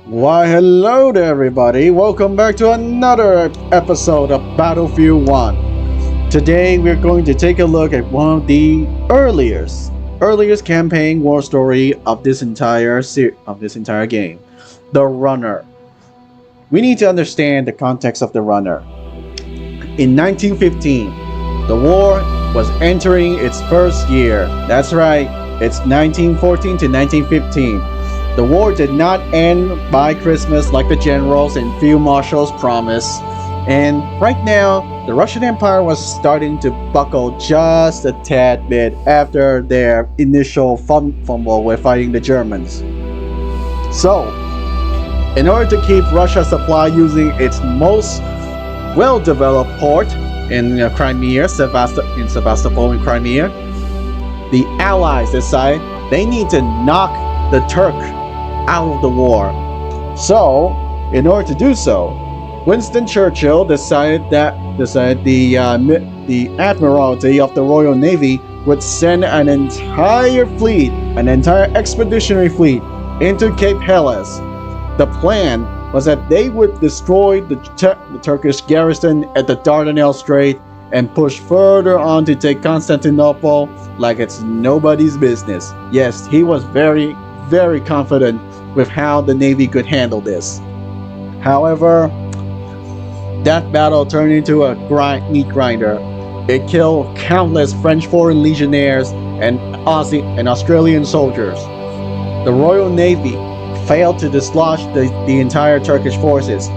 Why, hello there, everybody. Welcome back to another episode of Battlefield 1. Today, we're going to take a look at one of the earliest campaign war story of this entire game, the Runner. We need to understand the context of the Runner. In 1915, the war was entering its first year. That's right, it's 1914 to 1915. The war did not end by Christmas like the generals and field marshals promised. And right now, the Russian Empire was starting to buckle just a tad bit after their initial fumble with fighting the Germans. So, in order to keep Russia's supply using its most well-developed port in Crimea, Sevastopol in Crimea, the Allies decide they need to knock the Turk out of the war. So, in order to do so, Winston Churchill decided the Admiralty of the Royal Navy would send an entire expeditionary fleet into Cape Helles. The plan was that they would destroy the Turkish garrison at the Dardanelles Strait and push further on to take Constantinople like it's nobody's business. Yes, he was very, very confident with how the Navy could handle this. However, that battle turned into a meat grinder. It killed countless French Foreign Legionnaires and Australian soldiers. The Royal Navy failed to dislodge the entire Turkish forces.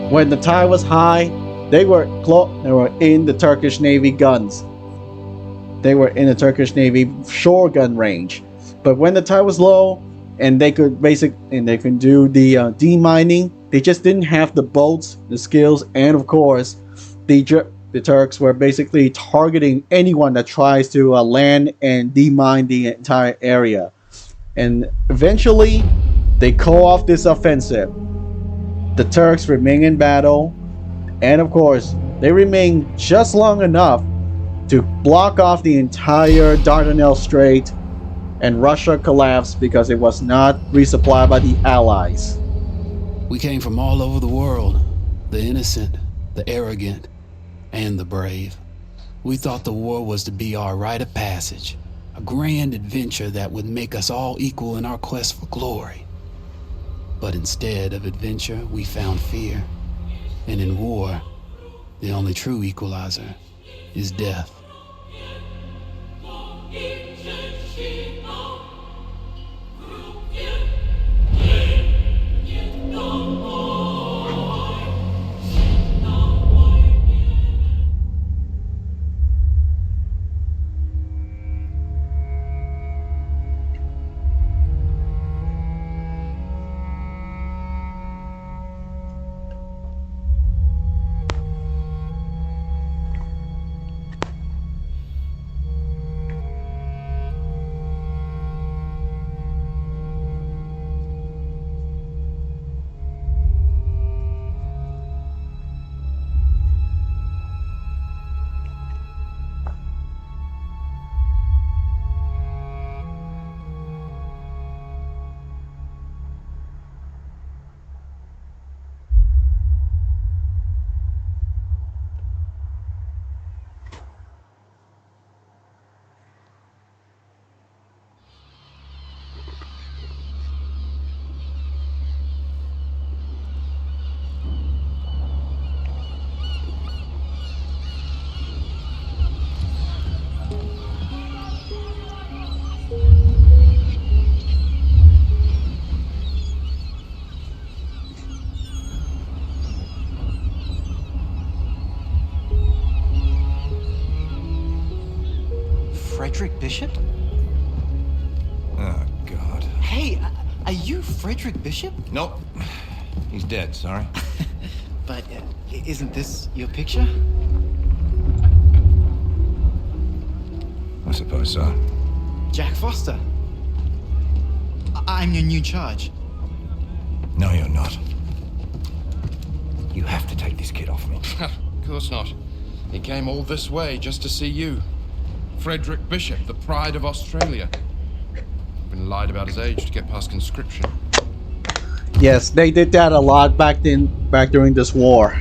When the tide was high, they were in the Turkish Navy guns. They were in the Turkish Navy shore gun range. But when the tide was low, and they could do the demining, they just didn't have the boats, the skills, and of course, the Turks were basically targeting anyone that tries to land and demine the entire area. And eventually, they call off this offensive. The Turks remain in battle, and of course, they remain just long enough to block off the entire Dardanelles Strait, and Russia collapsed because it was not resupplied by the Allies. We came from all over the world, the innocent, the arrogant, and the brave. We thought the war was to be our rite of passage, a grand adventure that would make us all equal in our quest for glory. But instead of adventure, we found fear. And in war, the only true equalizer is death. Frederick Bishop? Oh, God. Hey, are you Frederick Bishop? Nope. He's dead, sorry. But isn't this your picture? I suppose so. Jack Foster. I'm your new charge. No, you're not. You have to take this kid off me. Of course not. He came all this way just to see you. Frederick Bishop, the pride of Australia. Been lied about his age to get past conscription. Yes, they did that a lot back during this war.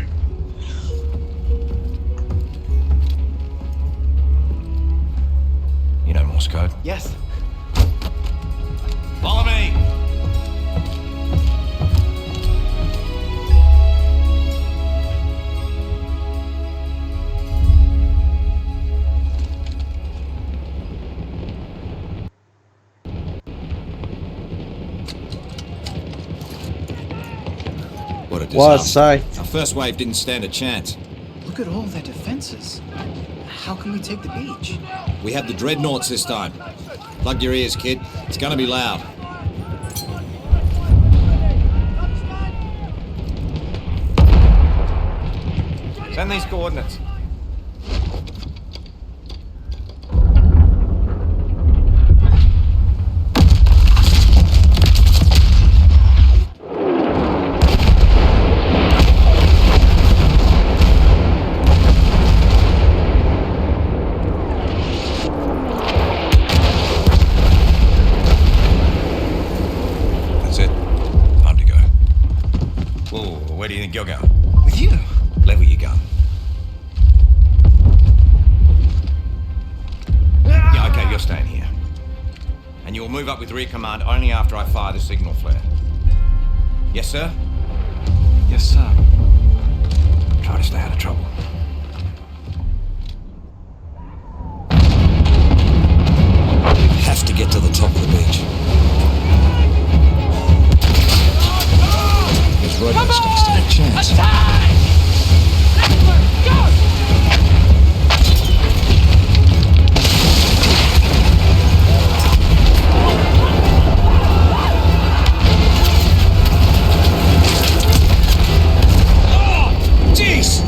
You know Morse code? Yes. Follow me! What a What a disaster. sight. Our first wave didn't stand a chance. Look at all their defenses. How can we take the beach? We had the dreadnoughts this time. Plug your ears, kid. It's gonna be loud. Send these coordinates. That's it. Time to go. Whoa, where do you think you're going? With you? Level your gun. Yeah, okay, you're staying here. And you'll move up with rear command only after I fire the signal flare. Yes, sir? Yes, sir. Try to stay out of trouble. We have to get to the top of the beach. This road starts to take a chance. Jeez!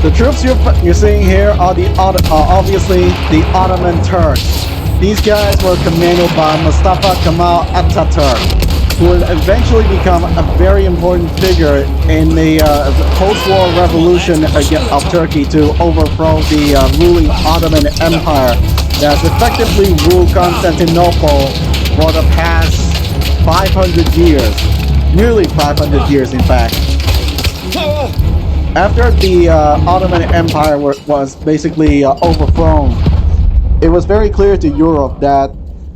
The troops you're seeing here are obviously the Ottoman Turks. These guys were commanded by Mustafa Kemal Ataturk, who would eventually become a very important figure in the post-war revolution of Turkey to overthrow the ruling Ottoman Empire that has effectively ruled Constantinople for the past 500 years. Nearly 500 years, in fact. After the Ottoman Empire was basically overthrown, it was very clear to Europe that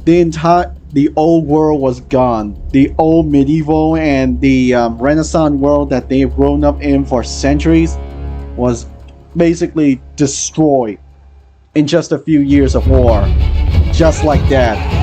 the old world was gone. The old medieval and the Renaissance world that they've grown up in for centuries was basically destroyed in just a few years of war. Just like that.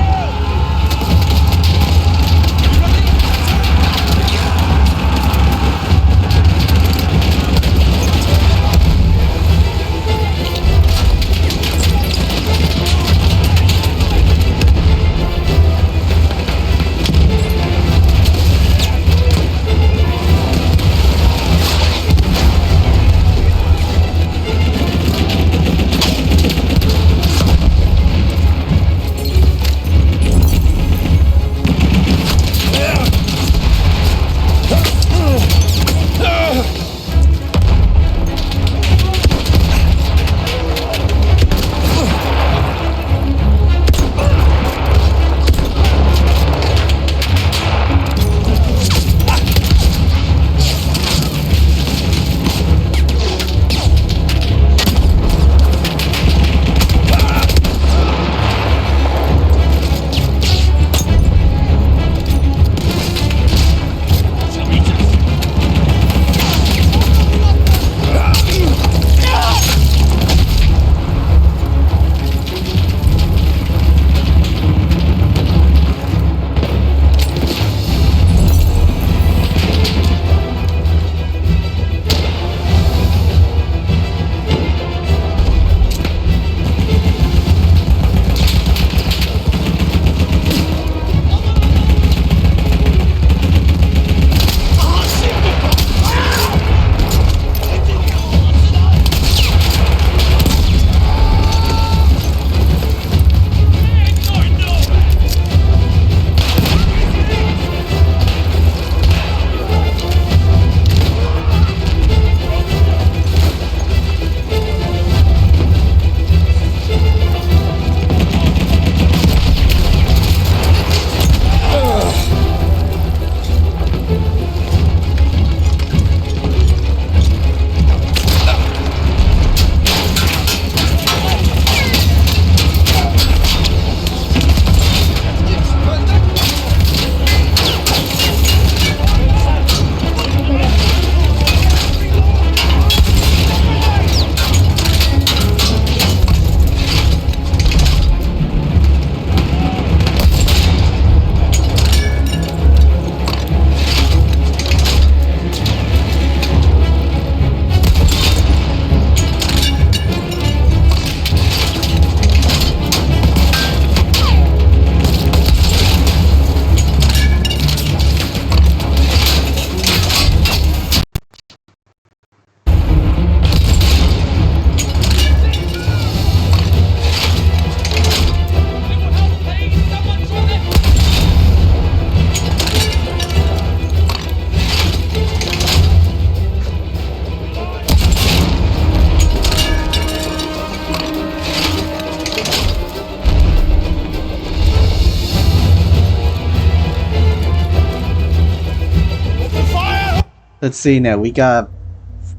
Let's see now. We got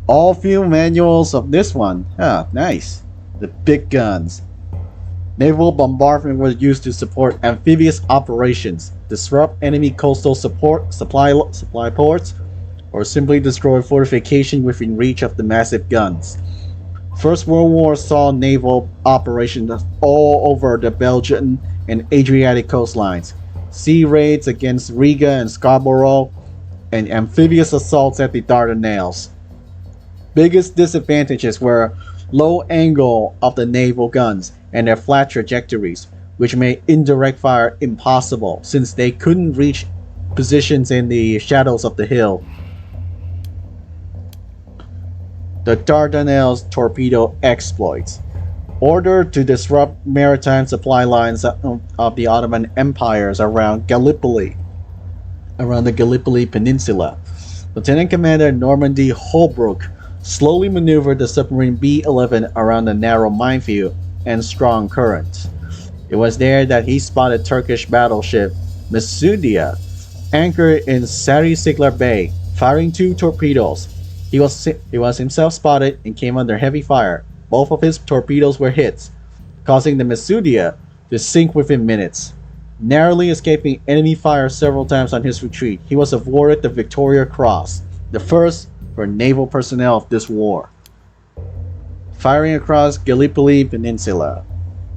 all few manuals of this one. Ah, nice. The big guns. Naval bombardment was used to support amphibious operations, disrupt enemy coastal supply ports, or simply destroy fortification within reach of the massive guns. First World War saw naval operations all over the Belgian and Adriatic coastlines, sea raids against Riga and Scarborough, and amphibious assaults at the Dardanelles. Biggest disadvantages were low angle of the naval guns and their flat trajectories, which made indirect fire impossible since they couldn't reach positions in the shadows of the hill. The Dardanelles torpedo exploits. Ordered to disrupt maritime supply lines of the Ottoman empires around the Gallipoli Peninsula, Lieutenant Commander Normandy Holbrook slowly maneuvered the submarine B-11 around the narrow minefield and strong currents. It was there that he spotted Turkish battleship Mesudia anchored in Sari Siglar Bay, firing 2 torpedoes. He was himself spotted and came under heavy fire. Both of his torpedoes were hits, causing the Mesudia to sink within minutes. Narrowly escaping enemy fire several times on his retreat, he was awarded the Victoria Cross, the first for naval personnel of this war. Firing across Gallipoli Peninsula.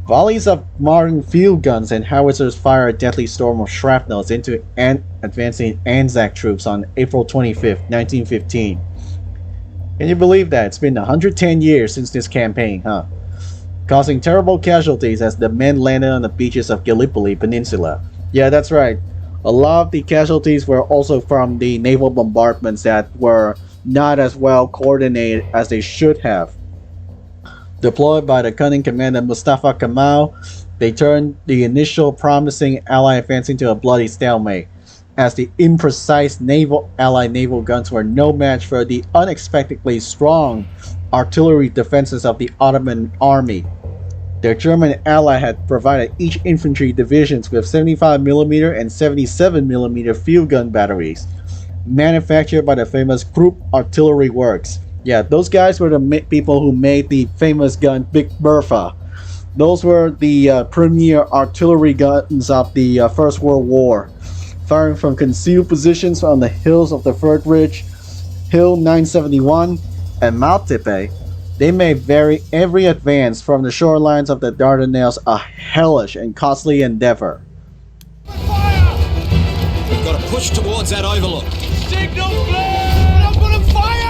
Volleys of modern field guns and howitzers fired a deadly storm of shrapnels into advancing ANZAC troops on April 25, 1915. Can you believe that? It's been 110 years since this campaign, huh? Causing terrible casualties as the men landed on the beaches of Gallipoli Peninsula. Yeah, that's right. A lot of the casualties were also from the naval bombardments that were not as well coordinated as they should have. Deployed by the cunning commander Mustafa Kemal, they turned the initial promising Allied advance into a bloody stalemate, as the imprecise Allied naval guns were no match for the unexpectedly strong artillery defenses of the Ottoman army. Their German ally had provided each infantry divisions with 75mm and 77mm field gun batteries, manufactured by the famous Krupp Artillery Works. Yeah, those guys were the people who made the famous gun Big Bertha. Those were the premier artillery guns of the First World War, firing from concealed positions on the hills of the Third Ridge, Hill 971, and Maltepe. They made every advance from the shorelines of the Dardanelles a hellish and costly endeavor. We've got to push towards that overlook. Signal flare! I'm gonna fire!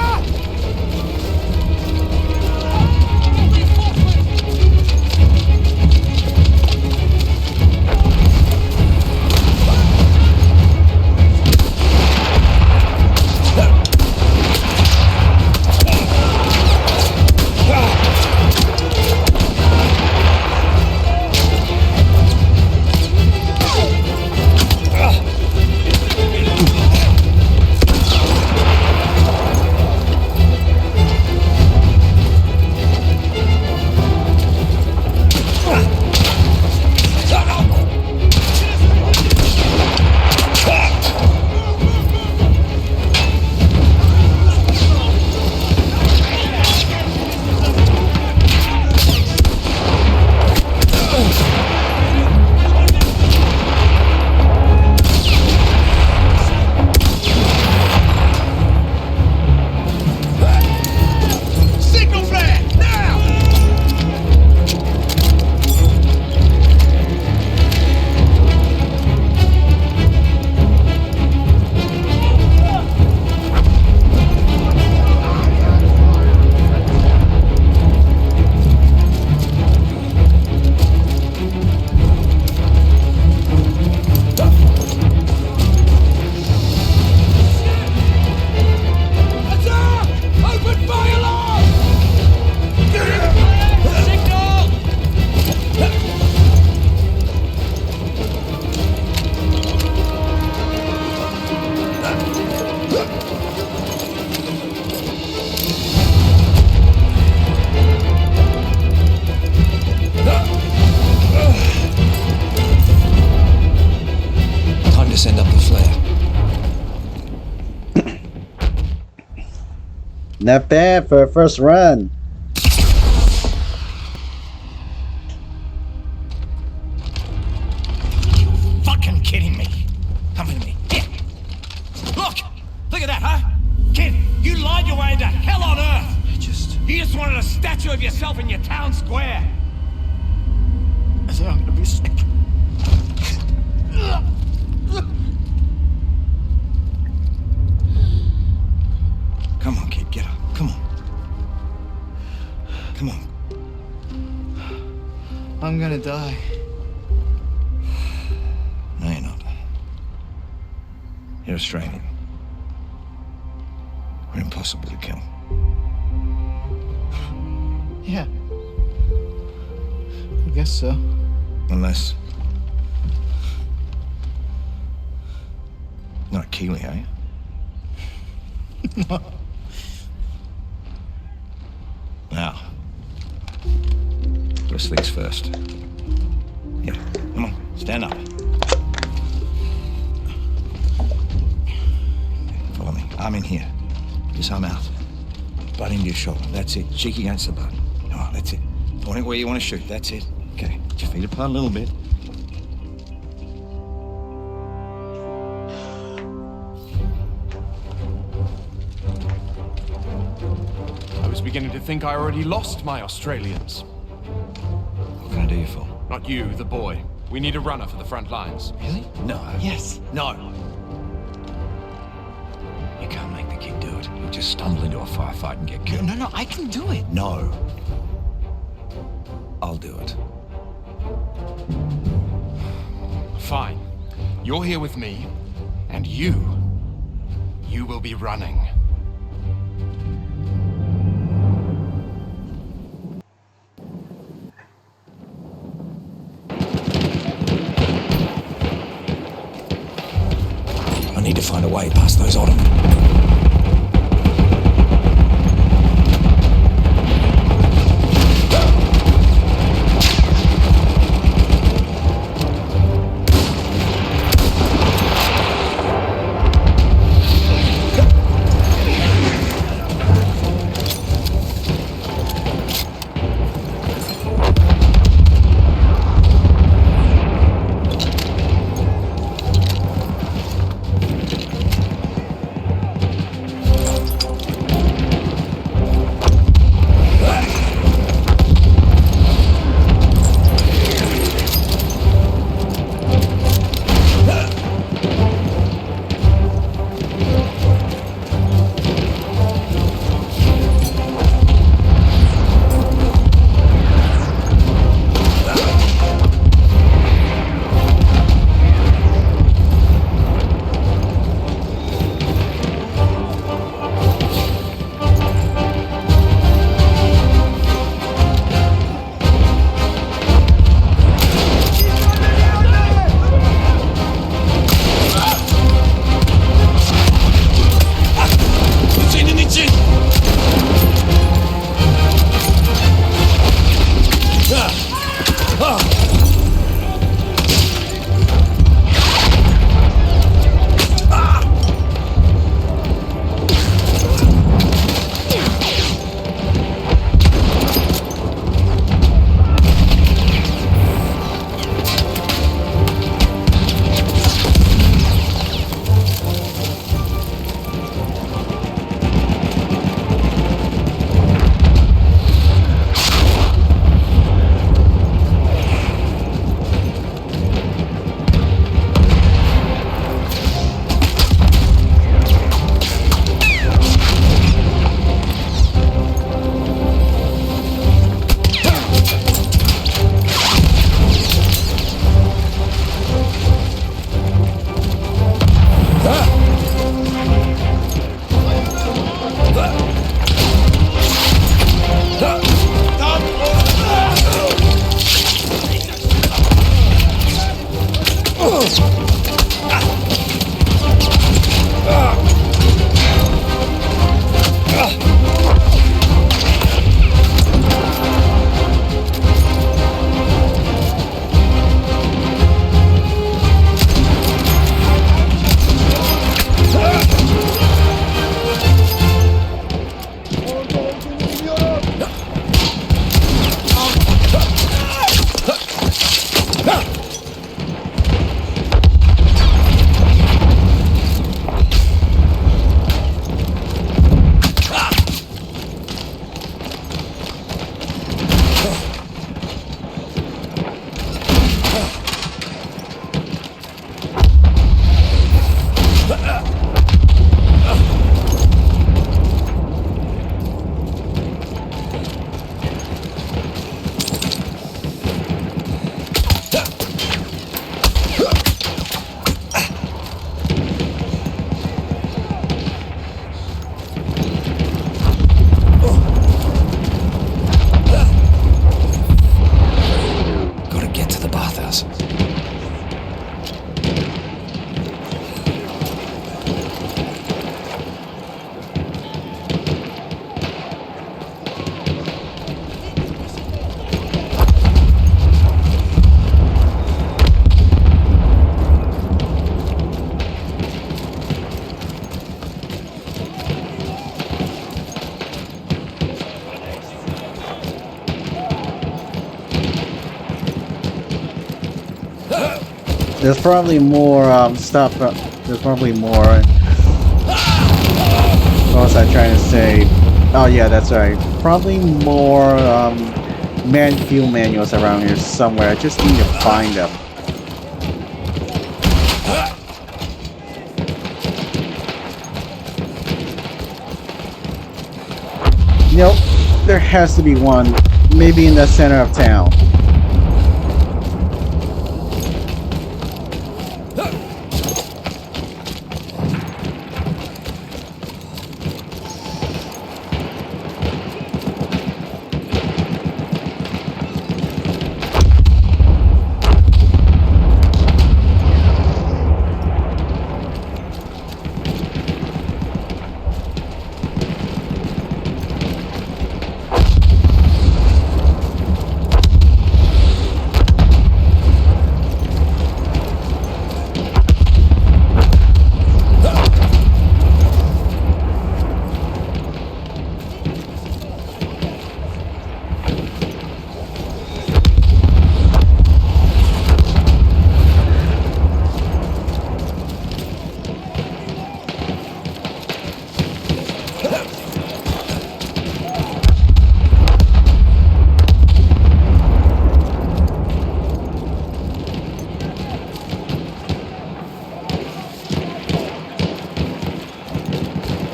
Not bad for a first run. Fucking kidding me. Come with me. Here. Look at that, huh? Kid, you lied your way into hell on earth. You just wanted a statue of yourself in your town square. I think I'm gonna be sick. Come on, kid, get up. Come on. Come on. I'm gonna die. No, you're not. You're Australian. We're impossible to kill. Yeah. I guess so. Unless... Not a Kiwi, are you? Now, first things first. Yeah, come on, stand up. Follow me. Arm in here. Just arm out. Butt into your shoulder. That's it. Cheek against the butt. Oh, that's it. Point it where you want to shoot. That's it. Okay. Put your feet apart a little bit. I was beginning to think I already lost my Australians. What can I do you for? Not you, the boy. We need a runner for the front lines. Really? No. Yes. No. You can't make the kid do it. He'll just stumble into a firefight and get killed. No, I can do it. No. I'll do it. Fine. You're here with me, and you will be running. I need to find a way past those Ottoman. There's probably more stuff. There's probably more. What was I trying to say? Oh yeah, that's right. Probably more fuel manuals around here somewhere. I just need to find them. Nope, there has to be one. Maybe in the center of town.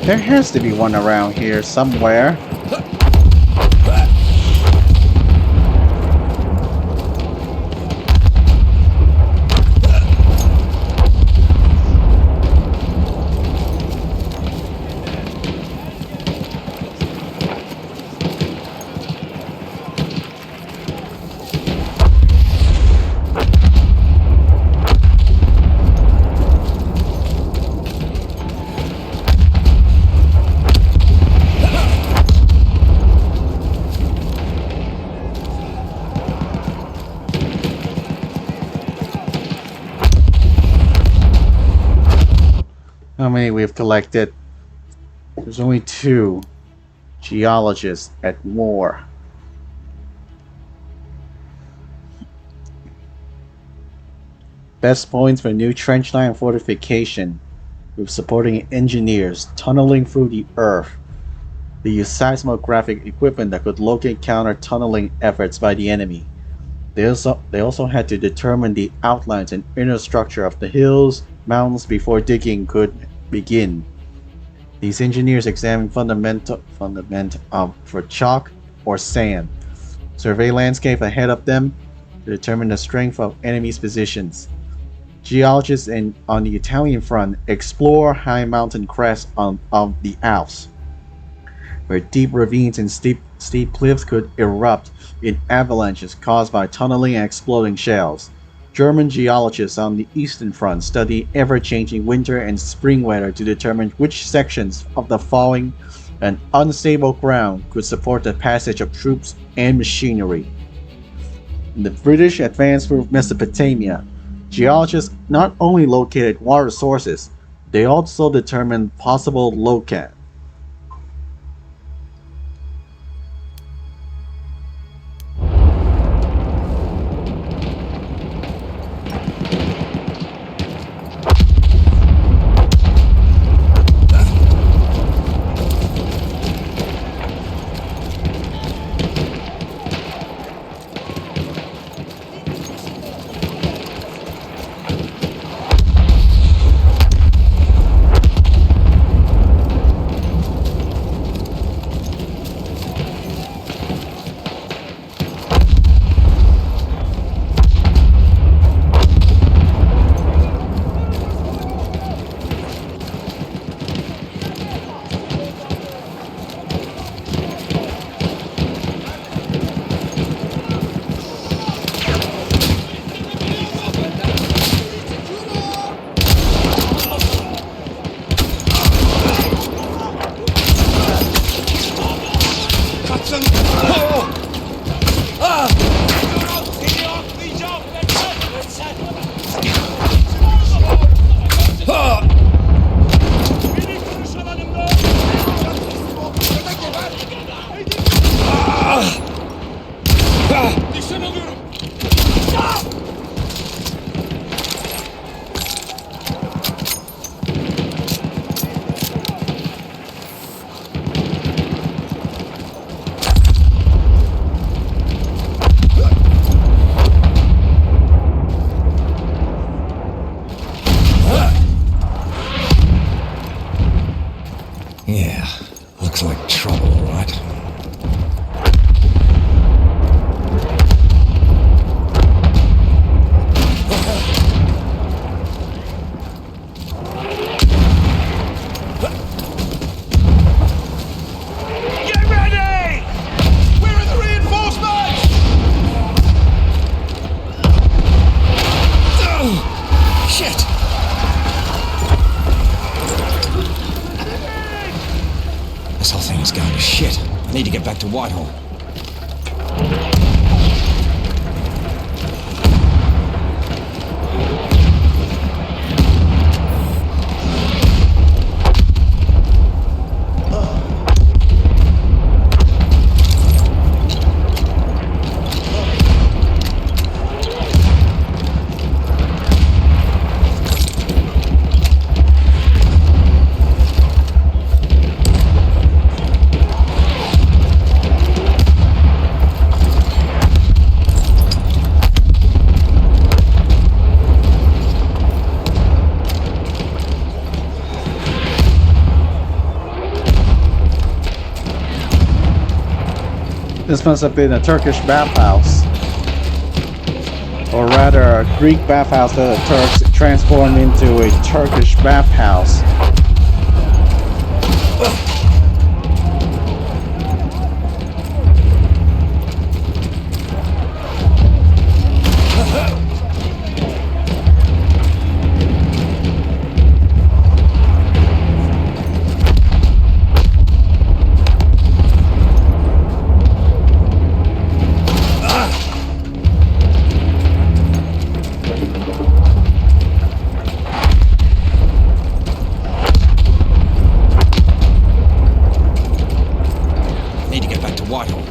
There has to be one around here somewhere. How many we've collected? There's only 2 geologists at war. Best points for new trench line and fortification, with supporting engineers tunneling through the earth. They use seismographic equipment that could locate counter tunneling efforts by the enemy. They also had to determine the outlines and inner structure of the hills, mountains before digging could begin. These engineers examine fundament for chalk or sand, survey landscape ahead of them to determine the strength of enemy's positions. Geologists on the Italian front explore high mountain crests of the Alps, where deep ravines and steep cliffs could erupt in avalanches caused by tunneling and exploding shells. German geologists on the eastern front study ever-changing winter and spring weather to determine which sections of the falling and unstable ground could support the passage of troops and machinery. The British advanced through Mesopotamia. Geologists not only located water sources, they also determined possible locate. Yeah, looks like trouble, all right. Get ready! Where are the reinforcements? Oh, shit! This whole thing is going to shit. I need to get back to Whitehall. This must have been a Turkish bathhouse. Or rather, a Greek bathhouse that the Turks transformed into a Turkish bathhouse. Need to get back to Whitehall.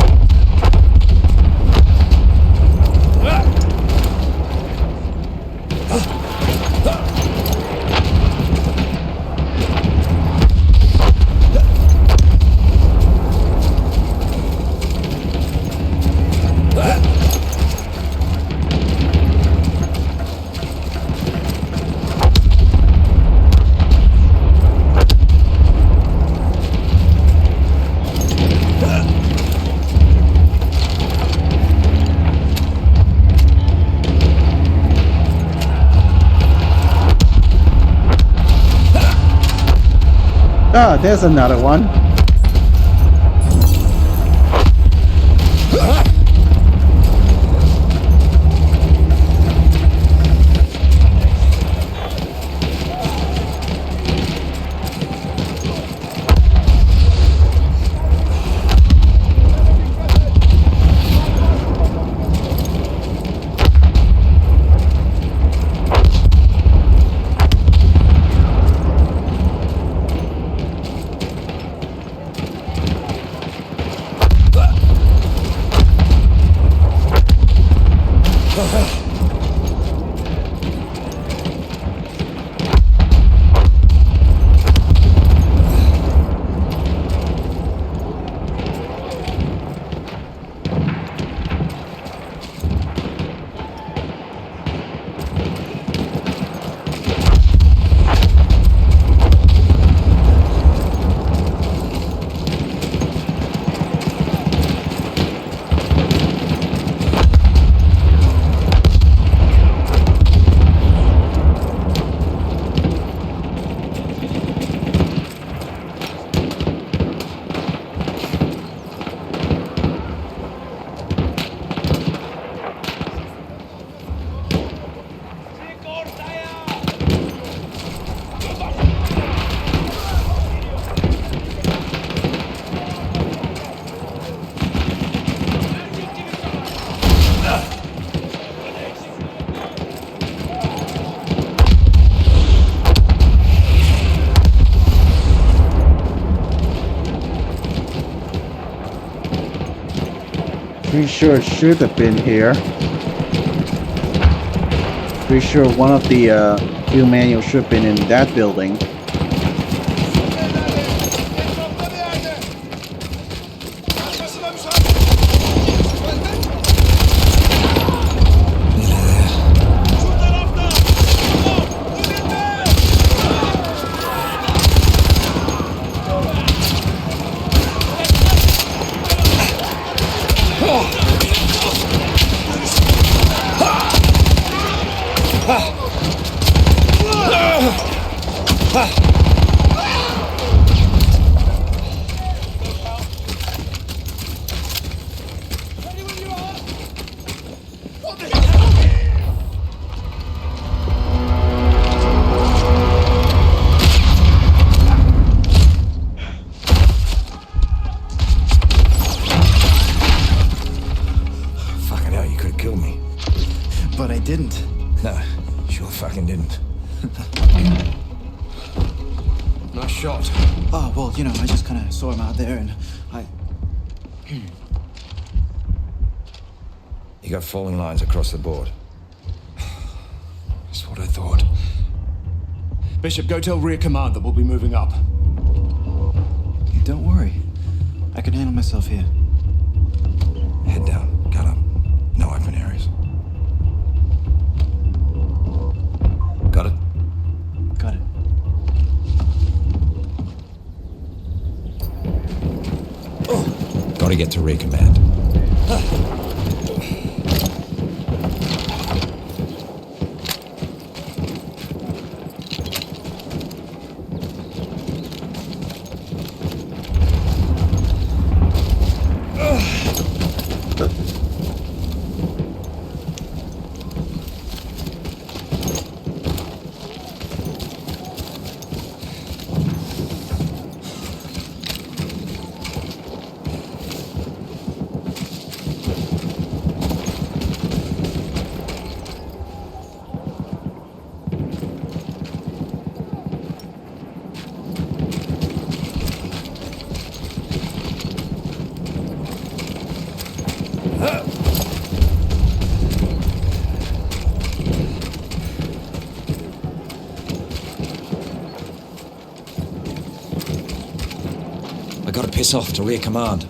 Ah, there's another one. Pretty sure it should have been here. Pretty sure one of the fuel manuals should have been in that building. fucking didn't. Nice shot. Oh, well, you know, I just kind of saw him out there and I... You got falling lines across the board. That's what I thought. Bishop, go tell rear command that we'll be moving up. Don't worry. I can handle myself here. Head down, gun up. No open areas. Got it? Got it. Gotta get to rear command. I gotta piss off to rear command.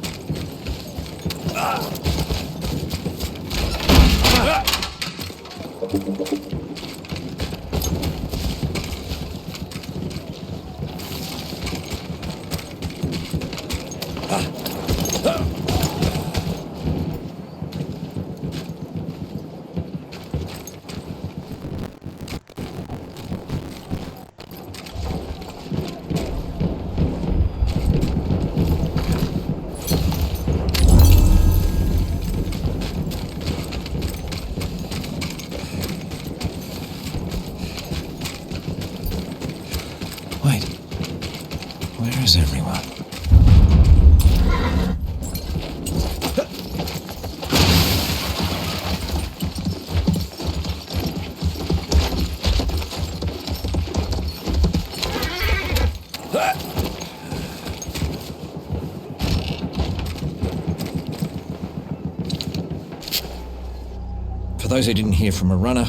Wait, where is everyone? For those who didn't hear from a runner,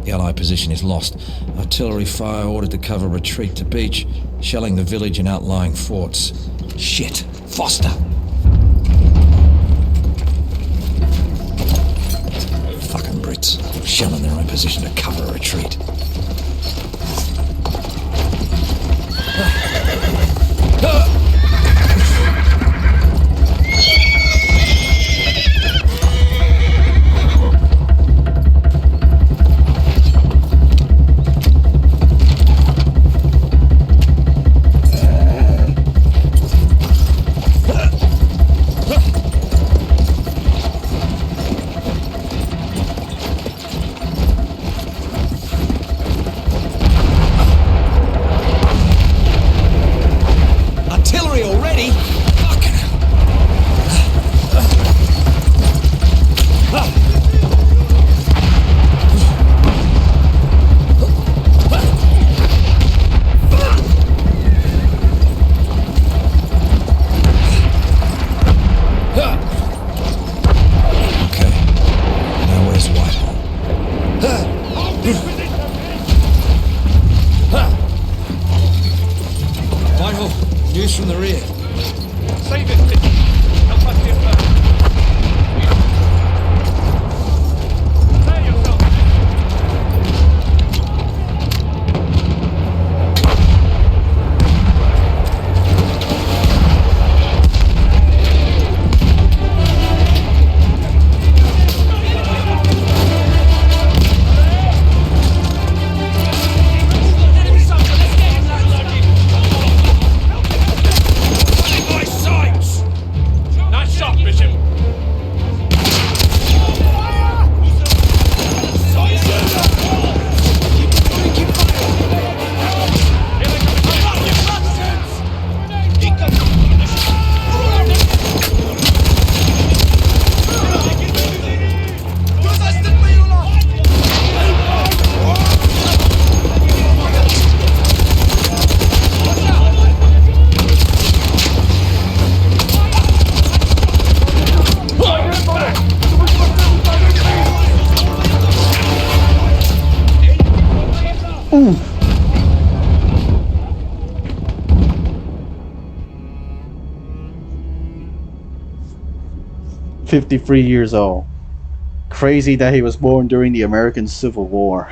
the Allied position is lost. Artillery fire ordered to cover retreat to beach, shelling the village and outlying forts. Shit! Foster! Fucking Brits, shelling their own position to cover a retreat. News from the rear. Save it, Vicky. Help us get back. Prepare yourself. My sights! Nice shot, Bishop. 53 years old. Crazy that he was born during the American Civil War.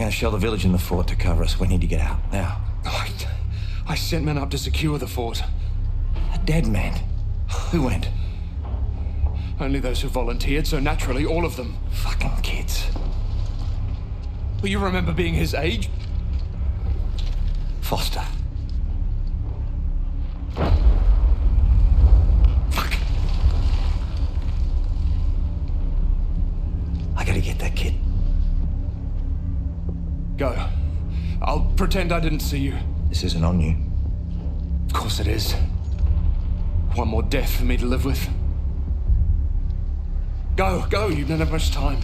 Shell the village and the fort to cover us. We need to get out, now. I sent men up to secure the fort. A dead man? Who went? Only those who volunteered, so naturally, all of them. Fucking kids. Well, you remember being his age? Foster. Fuck. I gotta get that kid. Go. I'll pretend I didn't see you. This isn't on you. Of course it is. One more death for me to live with. Go, go, you don't have much time.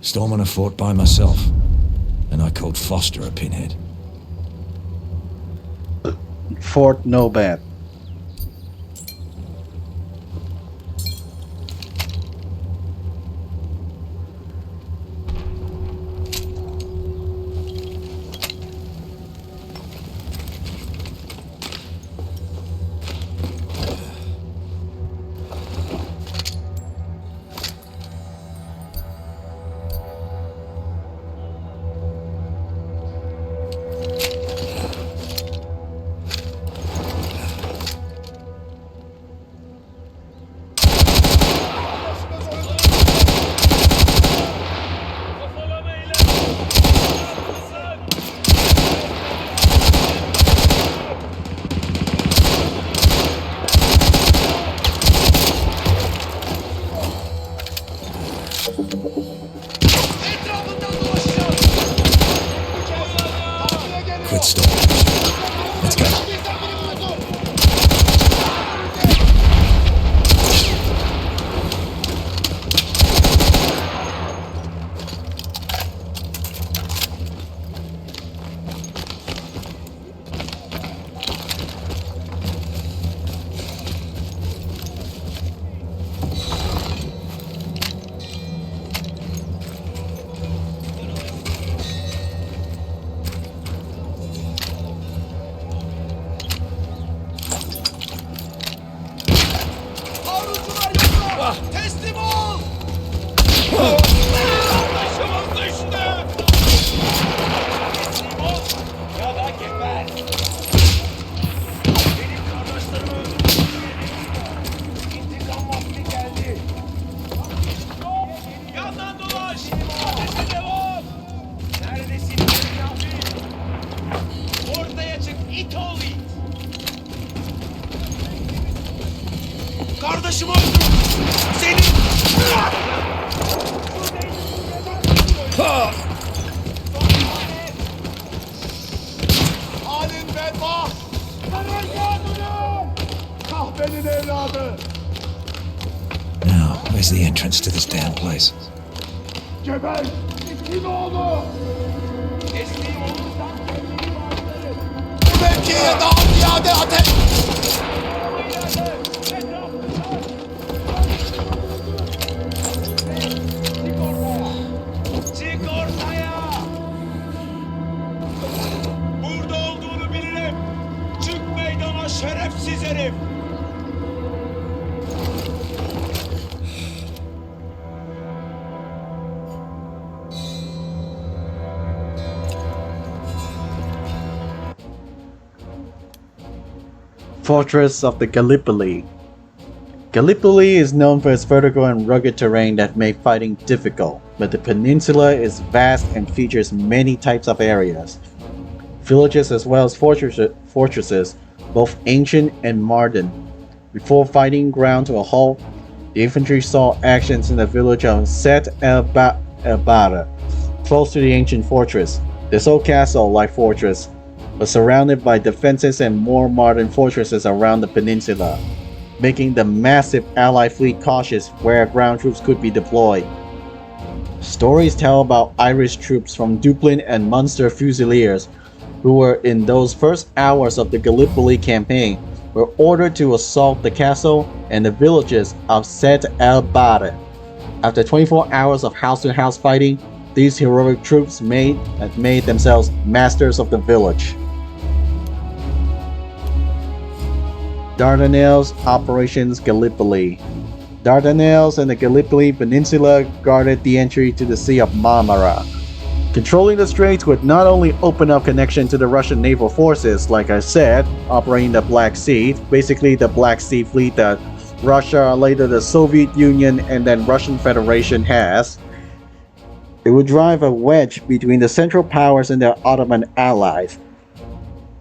Storming a fort by myself, and I called Foster a pinhead. Fort no bad. Kardeşimi öldürdün! Seni! Halin bedbaht! Karargâh dönün! Kahvenin evladı! Now, where's the entrance to this damn place? Geber! İkin oğlu! Teslim olursan bu mevkiye daha ziyade ateş! Çık ortaya! Burada olduğunu bilirim! Çık meydana şerefsiz herif! Fortress of the Gallipoli. Gallipoli is known for its vertical and rugged terrain that make fighting difficult, but the peninsula is vast and features many types of areas. Villages as well as fortresses, both ancient and modern. Before fighting ground to a halt, the infantry saw actions in the village of Set el-Bada, close to the ancient fortress. This old castle-like fortress was surrounded by defenses and more modern fortresses around the peninsula, making the massive Allied fleet cautious where ground troops could be deployed. Stories tell about Irish troops from Dublin and Munster Fusiliers, who were in those first hours of the Gallipoli campaign, were ordered to assault the castle and the villages of Set el-Bada. After 24 hours of house-to-house fighting, these heroic troops made themselves masters of the village. Dardanelles Operations Gallipoli. Dardanelles and the Gallipoli Peninsula guarded the entry to the Sea of Marmara. Controlling the straits would not only open up connection to the Russian naval forces, like I said, operating the Black Sea, basically the Black Sea Fleet that Russia, later the Soviet Union, and then Russian Federation has. It would drive a wedge between the Central Powers and their Ottoman allies.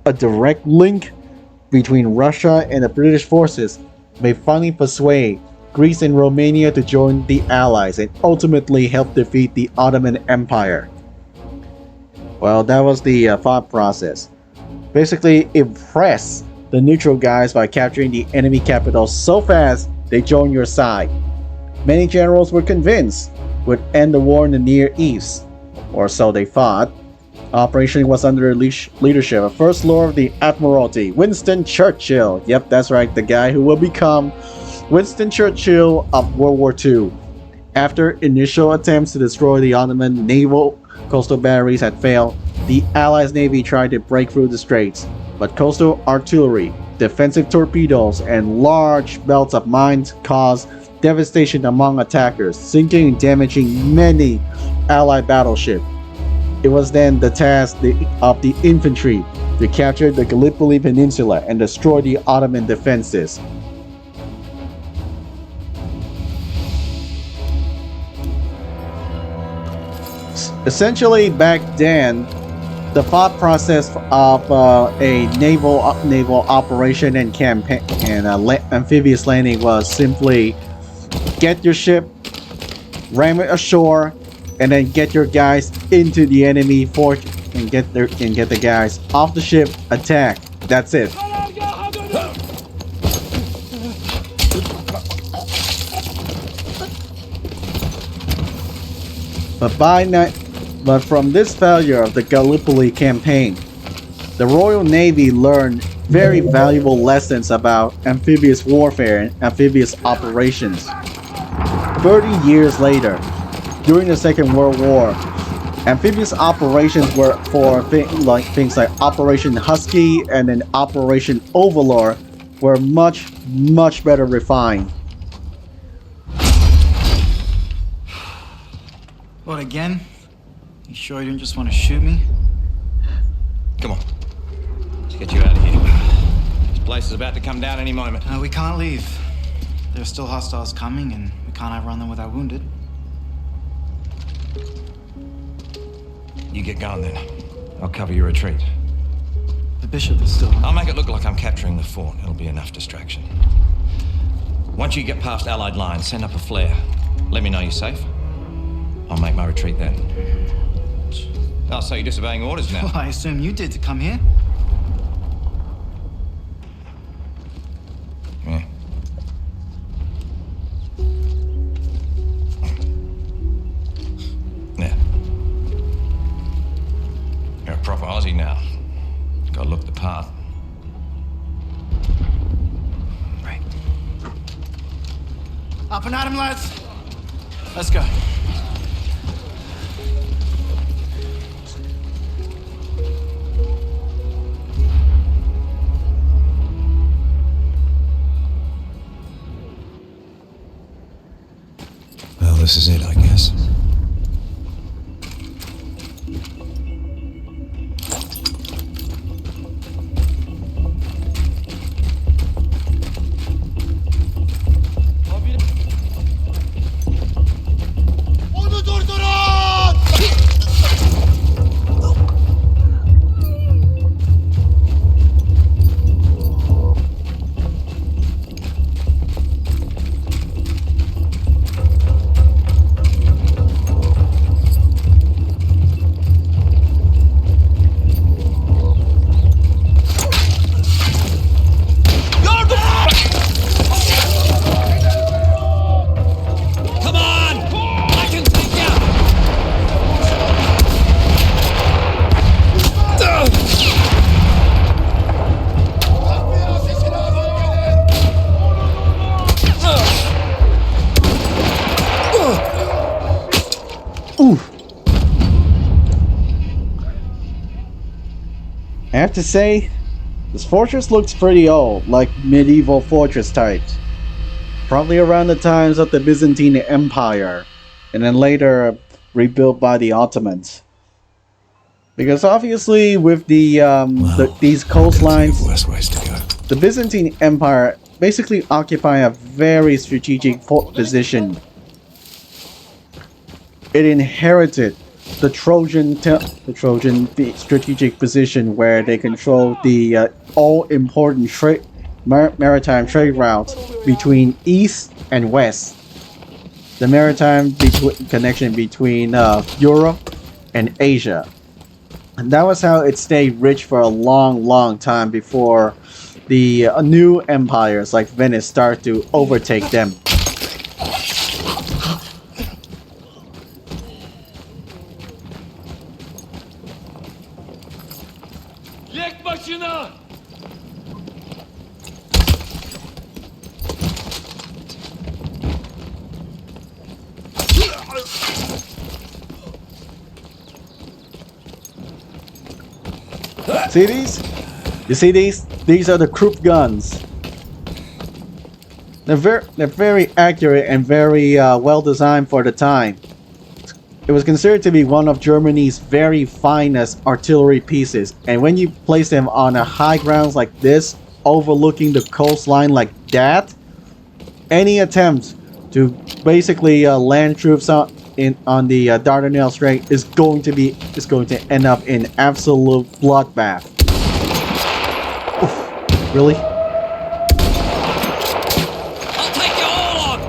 A direct link between Russia and the British forces may finally persuade Greece and Romania to join the Allies and ultimately help defeat the Ottoman Empire. Well, that was the thought process. Basically, impress the neutral guys by capturing the enemy capital so fast they join your side. Many generals were convinced would end the war in the Near East, or so they thought. Operation was under the leadership of First Lord of the Admiralty, Winston Churchill. Yep, that's right, the guy who will become Winston Churchill of World War II. After initial attempts to destroy the Ottoman naval coastal batteries had failed, the Allies' navy tried to break through the straits, but coastal artillery, defensive torpedoes, and large belts of mines caused devastation among attackers, sinking and damaging many Allied battleships. It was then the task of the infantry to capture the Gallipoli Peninsula and destroy the Ottoman defenses. Essentially, back then, the thought process of a naval operation and campaign and amphibious landing was simply get your ship, ram it ashore, and then get your guys into the enemy fort and get the guys off the ship, attack. That's it. But from this failure of the Gallipoli campaign, the Royal Navy learned very valuable lessons about amphibious warfare and amphibious operations. 30 years later, during the Second World War, amphibious operations were for things like Operation Husky and then Operation Overlord were much better refined. What, again? You sure you didn't just want to shoot me? Come on. Let's get you out of here. This place is about to come down any moment. No, we can't leave. There are still hostiles coming, and we can't outrun them with our wounded. You get going then. I'll cover your retreat. The bishop is still... I'll make it look like I'm capturing the fort. It'll be enough distraction. Once you get past Allied lines, send up a flare. Let me know you're safe. I'll make my retreat then. Oh, so you're disobeying orders now? Well, I assume you did to come here. Yeah. Yeah. You're a proper Aussie now. Gotta look the part. Right. Up and at 'em, lads. Let's go. Well, this is it, I guess. Onu durdurun! Come on! I can take you! I have to say, this fortress looks pretty old, like medieval fortress types. Probably around the times of the Byzantine Empire, and then later rebuilt by the Ottomans. Because obviously, with these coastlines, Worst ways to go. the Byzantine Empire basically occupy a very strategic position. It inherited the Trojan strategic position where they control the all-important maritime trade routes between east and west. The maritime connection between Europe and Asia. And that was how it stayed rich for a long time before the new empires like Venice start to overtake them. Yek başına! See these? You see these? These are the Krupp guns. They're very accurate and very well designed for the time. It was considered to be one of Germany's very finest artillery pieces, and when you place them on a high grounds like this, overlooking the coastline like that, any attempt to basically land troops on the Dardanelles Strait is going to end up in absolute bloodbath. Oof, really? I'll take you all on!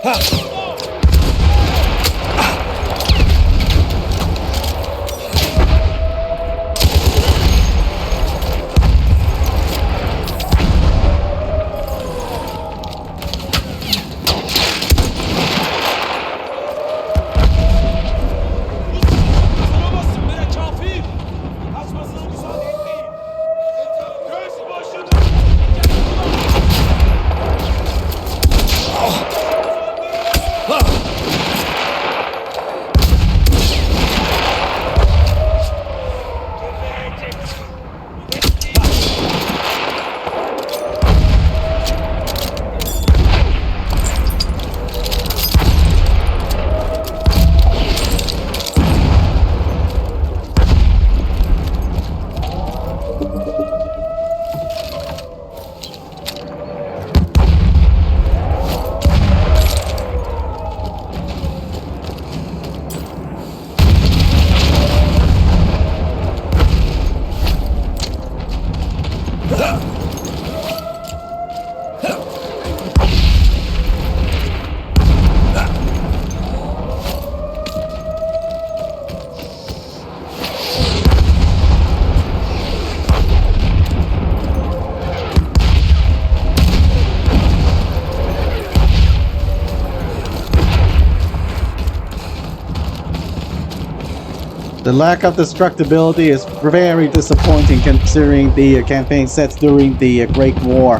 Kazanamazsın be kafir. Kaçmasına müsaade etmeyin. Göz başını. The lack of destructibility is very disappointing considering the campaign sets during the Great War.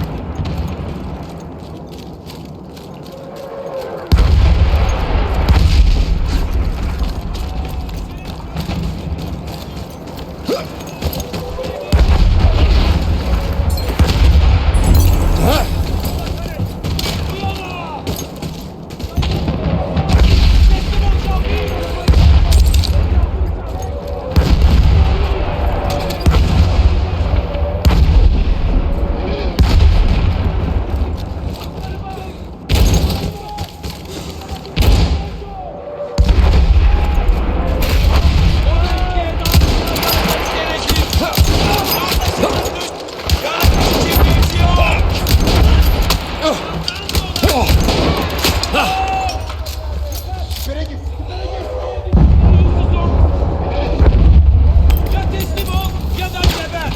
Ya teslim ol ya da geber.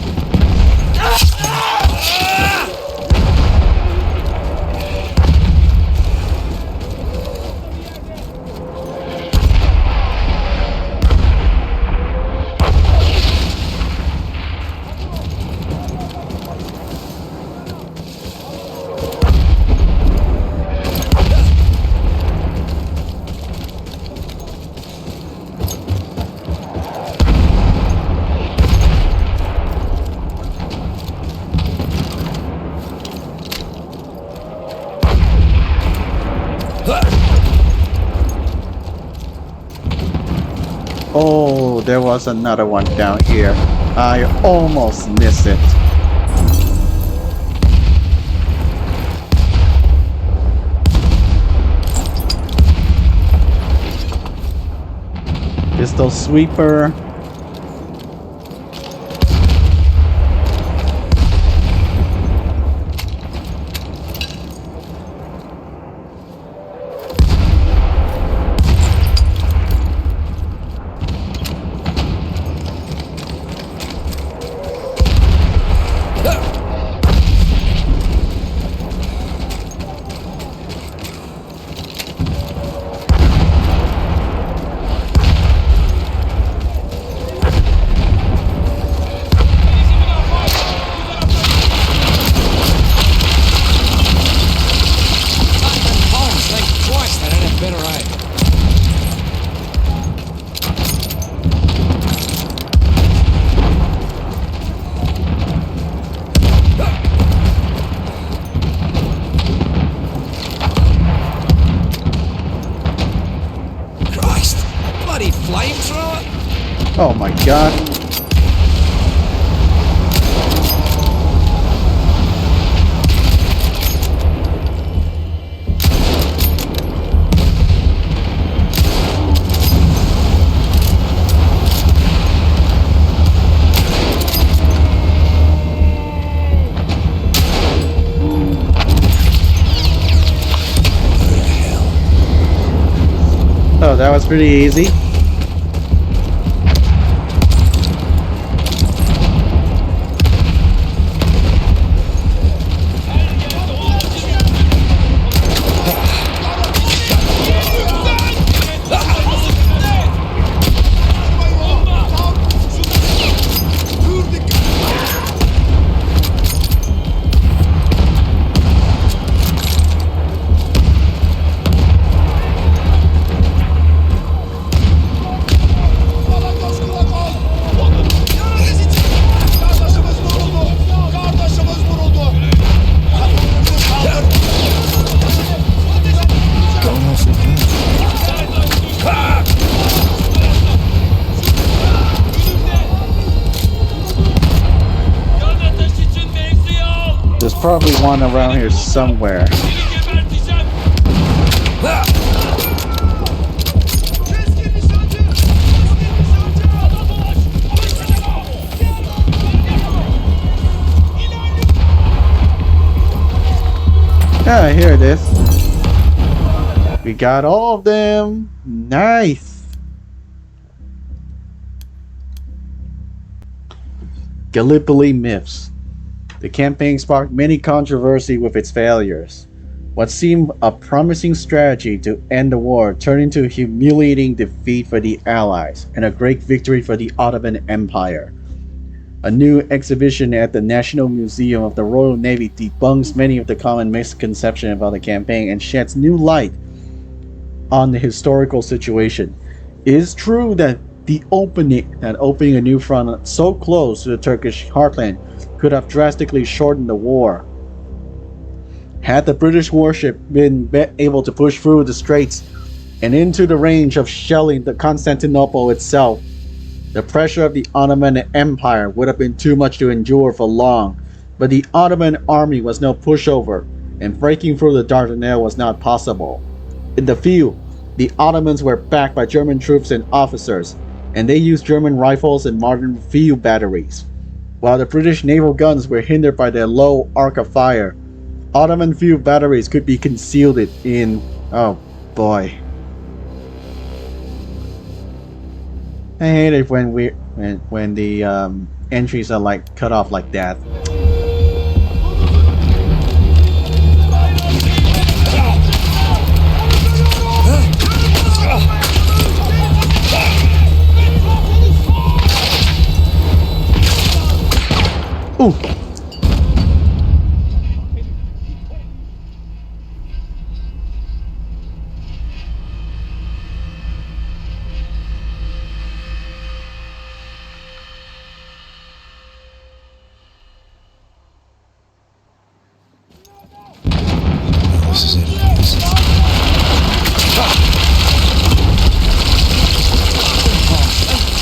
Oh, there was another one down here. I almost missed it. Pistol sweeper. Oh my god. Who the hell? Oh, that was pretty easy. There's probably one around here somewhere. Ah, here it is. We got all of them. Nice. Gallipoli myths. The campaign sparked many controversy with its failures. What seemed a promising strategy to end the war turned into a humiliating defeat for the Allies and a great victory for the Ottoman Empire. A new exhibition at the National Museum of the Royal Navy debunks many of the common misconceptions about the campaign and sheds new light on the historical situation. It is true that opening a new front so close to the Turkish heartland could have drastically shortened the war. Had the British warship been able to push through the straits and into the range of shelling the Constantinople itself, the pressure of the Ottoman Empire would have been too much to endure for long. But the Ottoman army was no pushover, and breaking through the Dardanelles was not possible. In the field, the Ottomans were backed by German troops and officers, and they used German rifles and modern field batteries. While the British naval guns were hindered by their low arc of fire, Ottoman field batteries could be concealed in... oh boy. I hate it when the entries are like cut off like that. Ooh. This is it.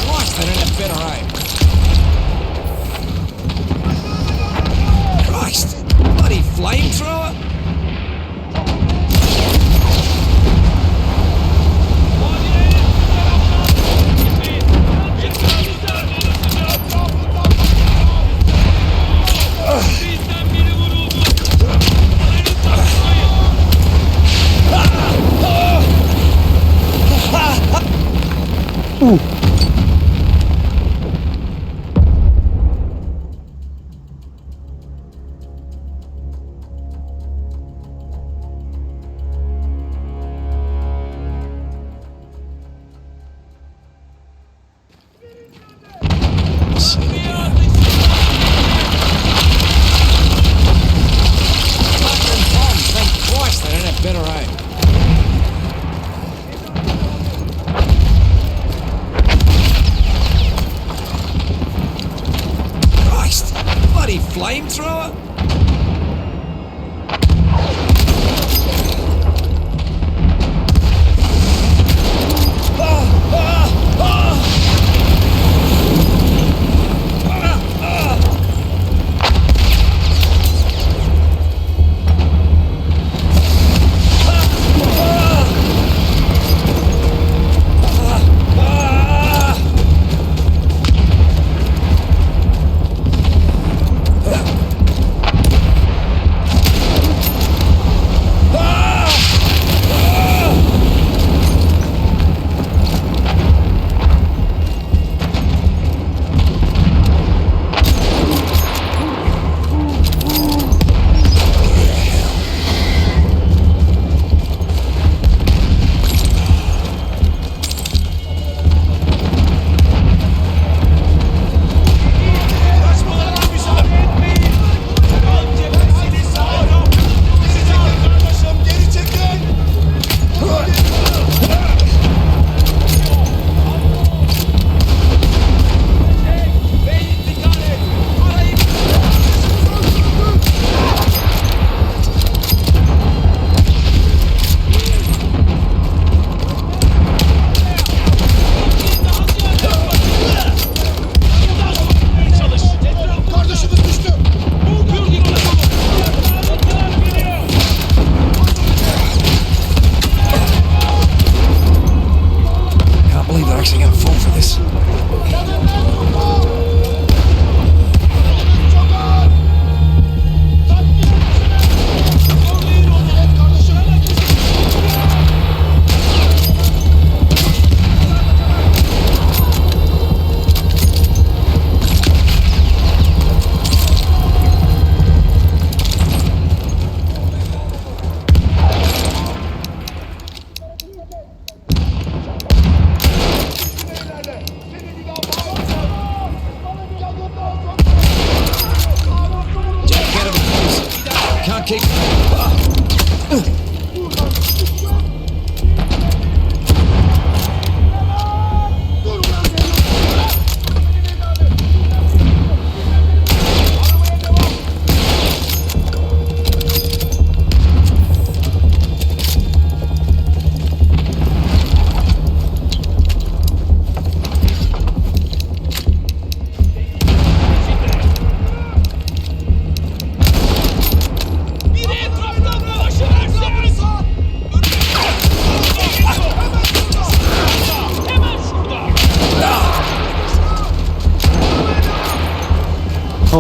Christ, they don't have better aim. Christ! Bloody flamethrower! Ooh. Thank Christ, they don't have better aim. Bloody flamethrower?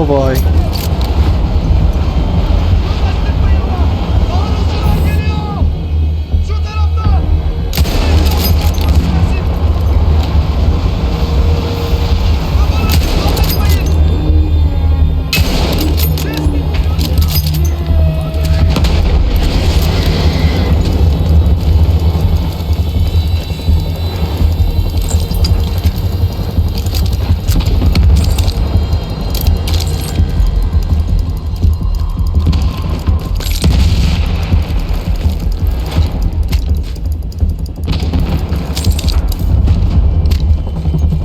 Oh boy.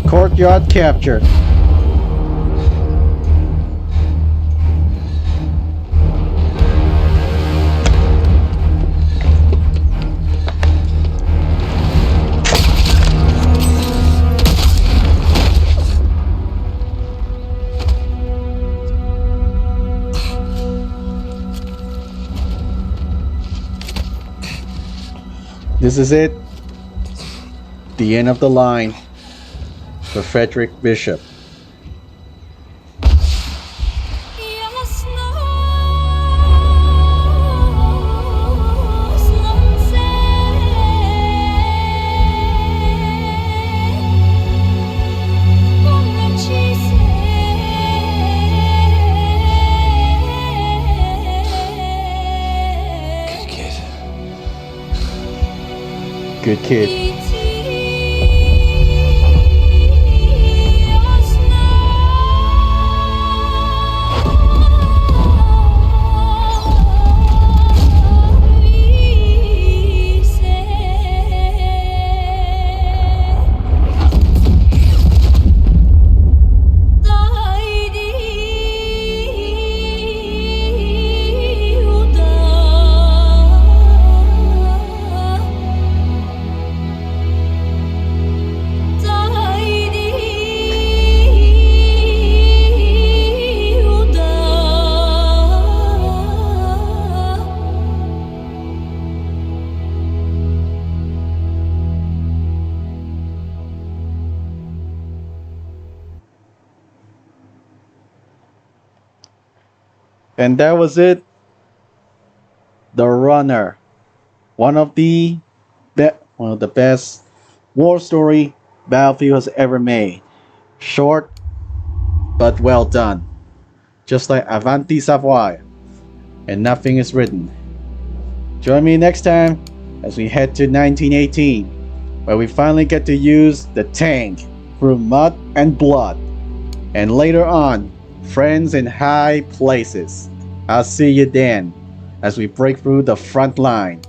Courtyard captured. This is it. The end of the line for Frederick Bishop. Good kid. And that was it. The Runner, one of the best war story Battlefield has ever made. Short, but well done. Just like Avanti Savoy, and nothing is written. Join me next time as we head to 1918, where we finally get to use the tank through mud and blood, and later on, friends in high places. I'll see you then as we break through the front line